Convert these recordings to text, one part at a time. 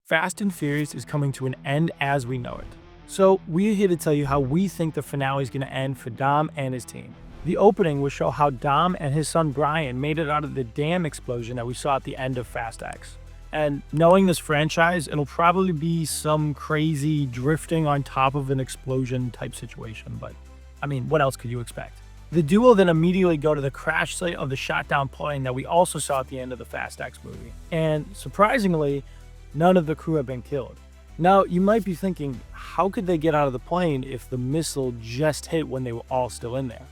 Fast and Furious is coming to an end as we know it. So we're here to tell you how we think the finale is going to end for Dom and his team. The opening will show how Dom and his son Brian made it out of the dam explosion that we saw at the end of Fast X. And knowing this franchise, it'll probably be some crazy drifting on top of an explosion type situation, but I mean, what else could you expect? The duo then immediately go to the crash site of the shot down plane that we also saw at the end of the Fast X movie. And surprisingly, none of the crew have been killed. Now, you might be thinking, how could they get out of the plane if the missile just hit when they were all still in there?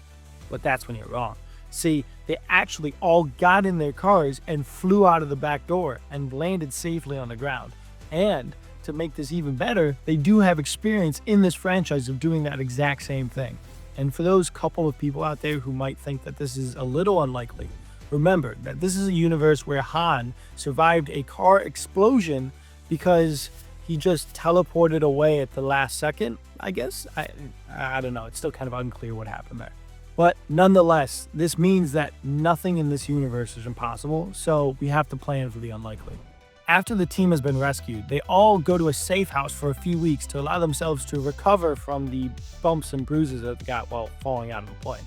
But that's when you're wrong. See, they actually all got in their cars and flew out of the back door and landed safely on the ground. And to make this even better, they do have experience in this franchise of doing that exact same thing. And for those couple of people out there who might think that this is a little unlikely, remember that this is a universe where Han survived a car explosion because he just teleported away at the last second, I guess. I don't know. It's still kind of unclear what happened there. But nonetheless, this means that nothing in this universe is impossible, so we have to plan for the unlikely. After the team has been rescued, they all go to a safe house for a few weeks to allow themselves to recover from the bumps and bruises that they got while falling out of the plane.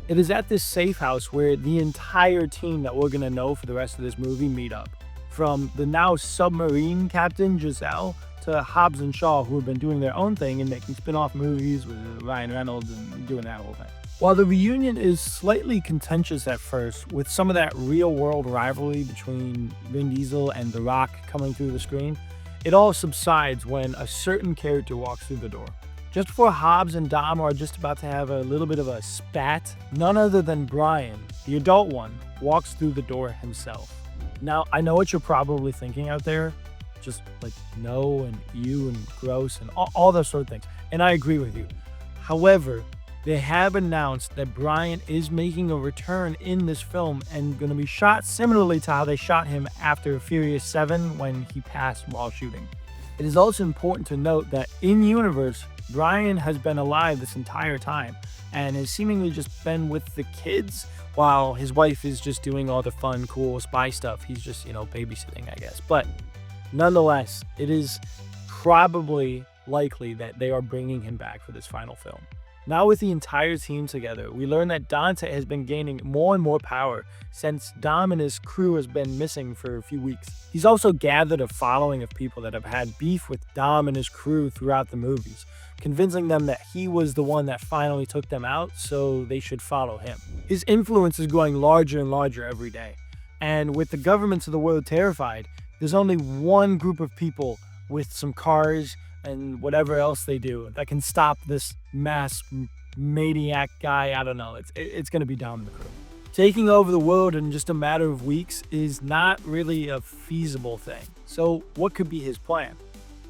It is at this safe house where the entire team that we're going to know for the rest of this movie meet up. From the now submarine captain Giselle to Hobbs and Shaw, who have been doing their own thing and making spin-off movies with Ryan Reynolds and doing that whole thing. While the reunion is slightly contentious at first, with some of that real-world rivalry between Vin Diesel and The Rock coming through the screen, it all subsides when a certain character walks through the door. Just before Hobbs and Dom are just about to have a little bit of a spat, none other than Brian, the adult one, walks through the door himself. Now, I know what you're probably thinking out there, just like no and ew and gross and all those sort of things, and I agree with you. However, they have announced that Brian is making a return in this film and going to be shot similarly to how they shot him after Furious 7 when he passed while shooting. It is also important to note that in-universe, Brian has been alive this entire time and has seemingly just been with the kids while his wife is just doing all the fun, cool spy stuff. He's just, babysitting, I guess. But nonetheless, it is probably likely that they are bringing him back for this final film. Now with the entire team together, we learn that Dante has been gaining more and more power since Dom and his crew has been missing for a few weeks. He's also gathered a following of people that have had beef with Dom and his crew throughout the movies, convincing them that he was the one that finally took them out, so they should follow him. His influence is growing larger and larger every day, and with the governments of the world terrified, there's only one group of people with some cars and whatever else they do that can stop this mass maniac guy. I don't know. It's going to be Dom and the crew. Taking over the world in just a matter of weeks is not really a feasible thing. So what could be his plan?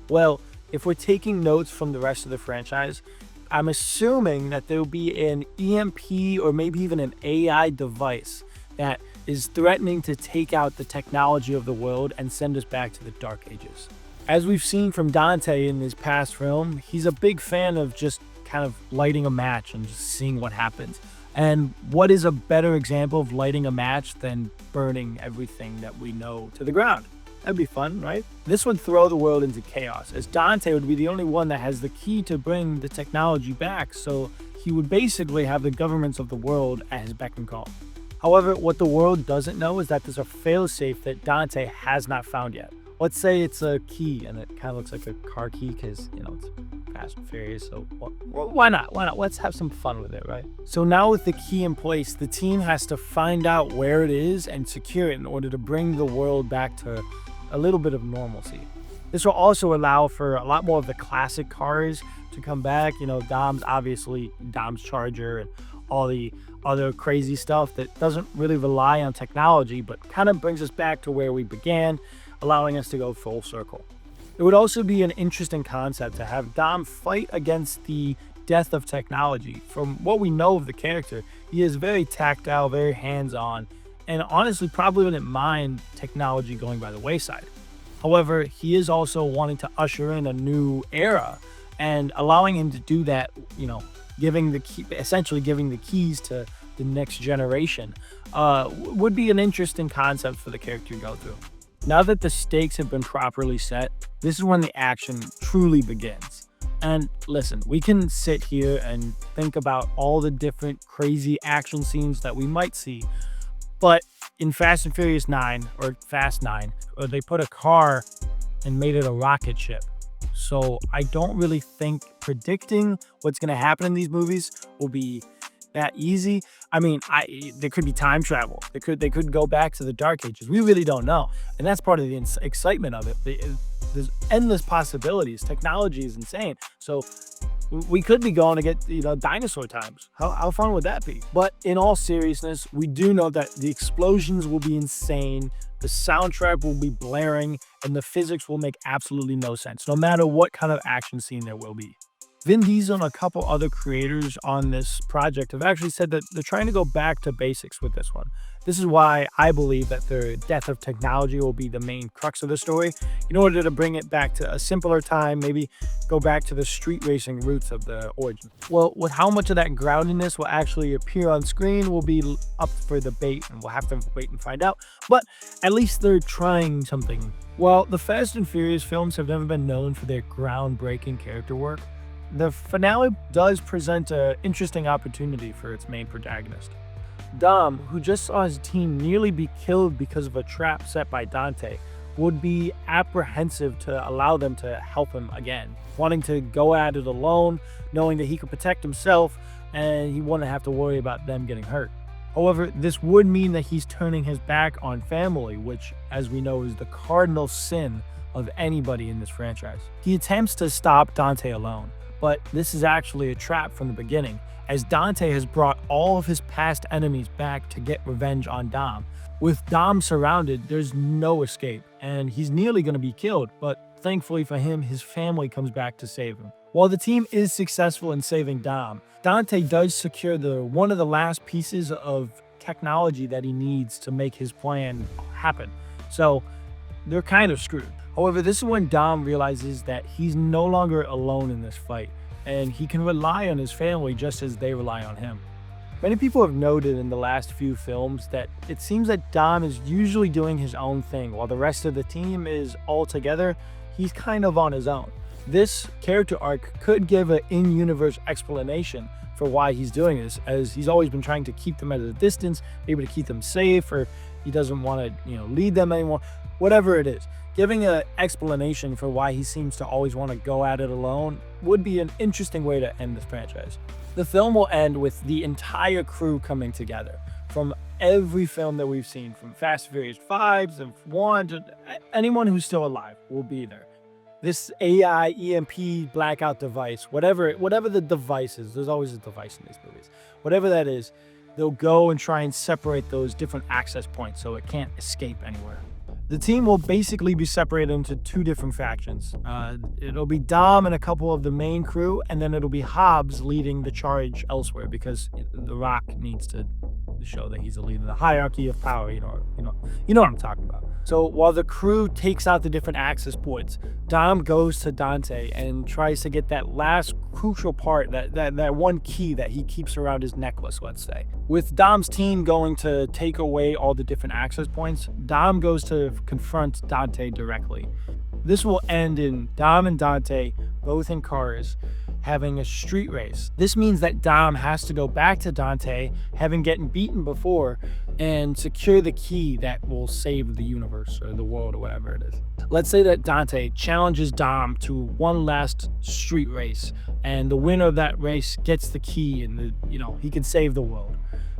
Well, if we're taking notes from the rest of the franchise, I'm assuming that there'll be an EMP or maybe even an AI device that is threatening to take out the technology of the world and send us back to the Dark Ages. As we've seen from Dante in his past film, he's a big fan of just kind of lighting a match and just seeing what happens. And what is a better example of lighting a match than burning everything that we know to the ground? That'd be fun, right? This would throw the world into chaos, as Dante would be the only one that has the key to bring the technology back, so he would basically have the governments of the world at his beck and call. However, what the world doesn't know is that there's a failsafe that Dante has not found yet. Let's say it's a key, and it kind of looks like a car key because, it's Fast and Furious, so why not? Why not? Let's have some fun with it, right? So now with the key in place, the team has to find out where it is and secure it in order to bring the world back to a little bit of normalcy. This will also allow for a lot more of the classic cars to come back. Dom's Charger and all the other crazy stuff that doesn't really rely on technology, but kind of brings us back to where we began, allowing us to go full circle. It would also be an interesting concept to have Dom fight against the death of technology. From what we know of the character, he is very tactile, very hands-on, and honestly probably wouldn't mind technology going by the wayside. However, he is also wanting to usher in a new era, and allowing him to do that, essentially giving the keys to the next generation, would be an interesting concept for the character to go through. Now that the stakes have been properly set, this is when the action truly begins. And listen, we can sit here and think about all the different crazy action scenes that we might see, but in Fast and Furious 9, or Fast 9, they put a car and made it a rocket ship. So I don't really think predicting what's going to happen in these movies will be that easy. I mean, there could be time travel. They could go back to the Dark Ages. We really don't know, and that's part of the excitement of it. There's endless possibilities. Technology is insane. So we could be going to get dinosaur times. How fun would that be? But in all seriousness, we do know that the explosions will be insane. The soundtrack will be blaring, and the physics will make absolutely no sense, no matter what kind of action scene there will be. Vin Diesel and a couple other creators on this project have actually said that they're trying to go back to basics with this one. This is why I believe that the death of technology will be the main crux of the story, in order to bring it back to a simpler time, maybe go back to the street racing roots of the origin. Well, with how much of that groundedness will actually appear on screen will be up for debate, and we'll have to wait and find out, but at least they're trying something. While the Fast and Furious films have never been known for their groundbreaking character work, the finale does present an interesting opportunity for its main protagonist. Dom, who just saw his team nearly be killed because of a trap set by Dante, would be apprehensive to allow them to help him again, wanting to go at it alone, knowing that he could protect himself and he wouldn't have to worry about them getting hurt. However, this would mean that he's turning his back on family, which, as we know, is the cardinal sin of anybody in this franchise. He attempts to stop Dante alone, but this is actually a trap from the beginning, as Dante has brought all of his past enemies back to get revenge on Dom. With Dom surrounded, there's no escape, and he's nearly going to be killed, but thankfully for him, his family comes back to save him. While the team is successful in saving Dom, Dante does secure one of the last pieces of technology that he needs to make his plan happen. So they're kind of screwed. However, this is when Dom realizes that he's no longer alone in this fight, and he can rely on his family just as they rely on him. Many people have noted in the last few films that it seems that Dom is usually doing his own thing, while the rest of the team is all together. He's kind of on his own. This character arc could give an in-universe explanation for why he's doing this, as he's always been trying to keep them at a distance, able to keep them safe, or he doesn't want to, lead them anymore. Whatever it is, giving an explanation for why he seems to always want to go at it alone would be an interesting way to end this franchise. The film will end with the entire crew coming together from every film that we've seen, from Fast and Furious 5 to 1 to anyone who's still alive will be there. This AI, EMP, blackout device, whatever the device is, there's always a device in these movies. Whatever that is, they'll go and try and separate those different access points so it can't escape anywhere. The team will basically be separated into two different factions. It'll be Dom and a couple of the main crew, and then it'll be Hobbs leading the charge elsewhere, because The Rock needs to show that he's a leader, the hierarchy of power, you know what I'm talking about. So while the crew takes out the different access points, Dom goes to Dante and tries to get that last crucial part, that one key that he keeps around his necklace, let's say. With Dom's team going to take away all the different access points, Dom goes to confront Dante directly. This will end in Dom and Dante, both in cars, having a street race. This means that Dom has to go back to Dante, having gotten beaten before, and secure the key that will save the universe or the world or whatever it is. Let's say that Dante challenges Dom to one last street race, and the winner of that race gets the key, and he can save the world.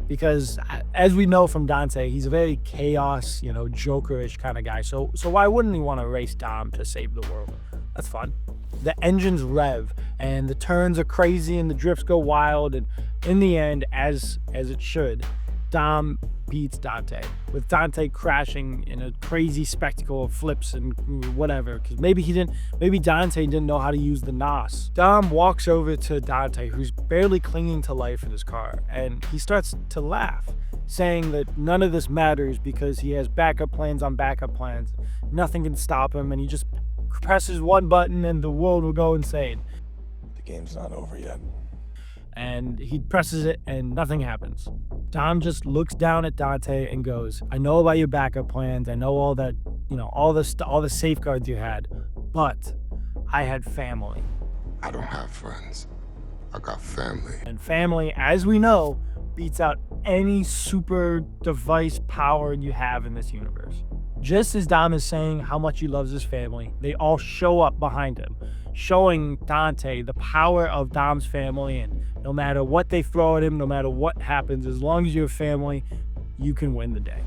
Because as we know from Dante, he's a very chaos, Joker-ish kind of guy. So why wouldn't he want to race Dom to save the world? That's fun. The engines rev, and the turns are crazy, and the drifts go wild, and in the end, as it should, Dom beats Dante, with Dante crashing in a crazy spectacle of flips and whatever, because maybe Dante didn't know how to use the NOS. Dom walks over to Dante, who's barely clinging to life in his car, and he starts to laugh, saying that none of this matters because he has backup plans on backup plans. Nothing can stop him, and he just presses one button and the world will go insane. The game's not over yet. and he presses it and nothing happens. Dom just looks down at Dante and goes, I know about your backup plans. I know all that, all the safeguards you had, but I had family. I don't have friends. I got family. And family, as we know, beats out any super device power you have in this universe. Just as Dom is saying how much he loves his family, they all show up behind him, showing Dante the power of Dom's family, and no matter what they throw at him, no matter what happens, as long as you're family, you can win the day.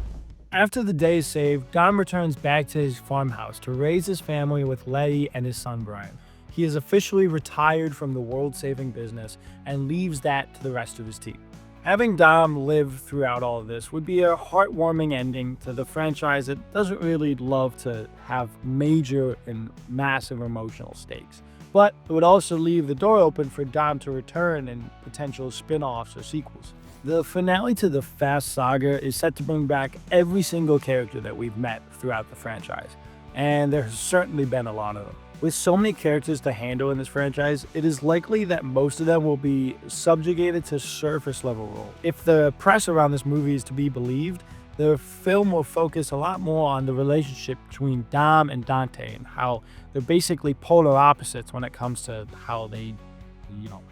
After the day is saved, Dom returns back to his farmhouse to raise his family with Letty and his son Brian. He is officially retired from the world-saving business and leaves that to the rest of his team. Having Dom live throughout all of this would be a heartwarming ending to the franchise that doesn't really love to have major and massive emotional stakes. But it would also leave the door open for Dom to return in potential spin-offs or sequels. The finale to the Fast saga is set to bring back every single character that we've met throughout the franchise, and there has certainly been a lot of them. With so many characters to handle in this franchise, it is likely that most of them will be subjugated to surface level roles. If the press around this movie is to be believed, the film will focus a lot more on the relationship between Dom and Dante and how they're basically polar opposites when it comes to how they,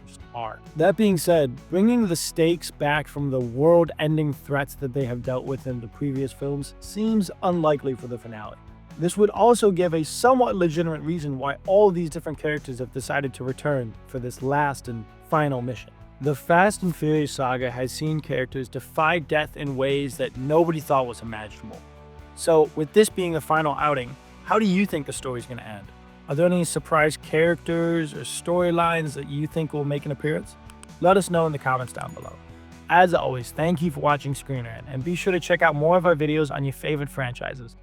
just are. That being said, bringing the stakes back from the world-ending threats that they have dealt with in the previous films seems unlikely for the finale. This would also give a somewhat legitimate reason why all these different characters have decided to return for this last and final mission. The Fast and Furious saga has seen characters defy death in ways that nobody thought was imaginable. So, with this being the final outing, how do you think the story's going to end? Are there any surprise characters or storylines that you think will make an appearance? Let us know in the comments down below. As always, thank you for watching ScreenRant, and be sure to check out more of our videos on your favorite franchises.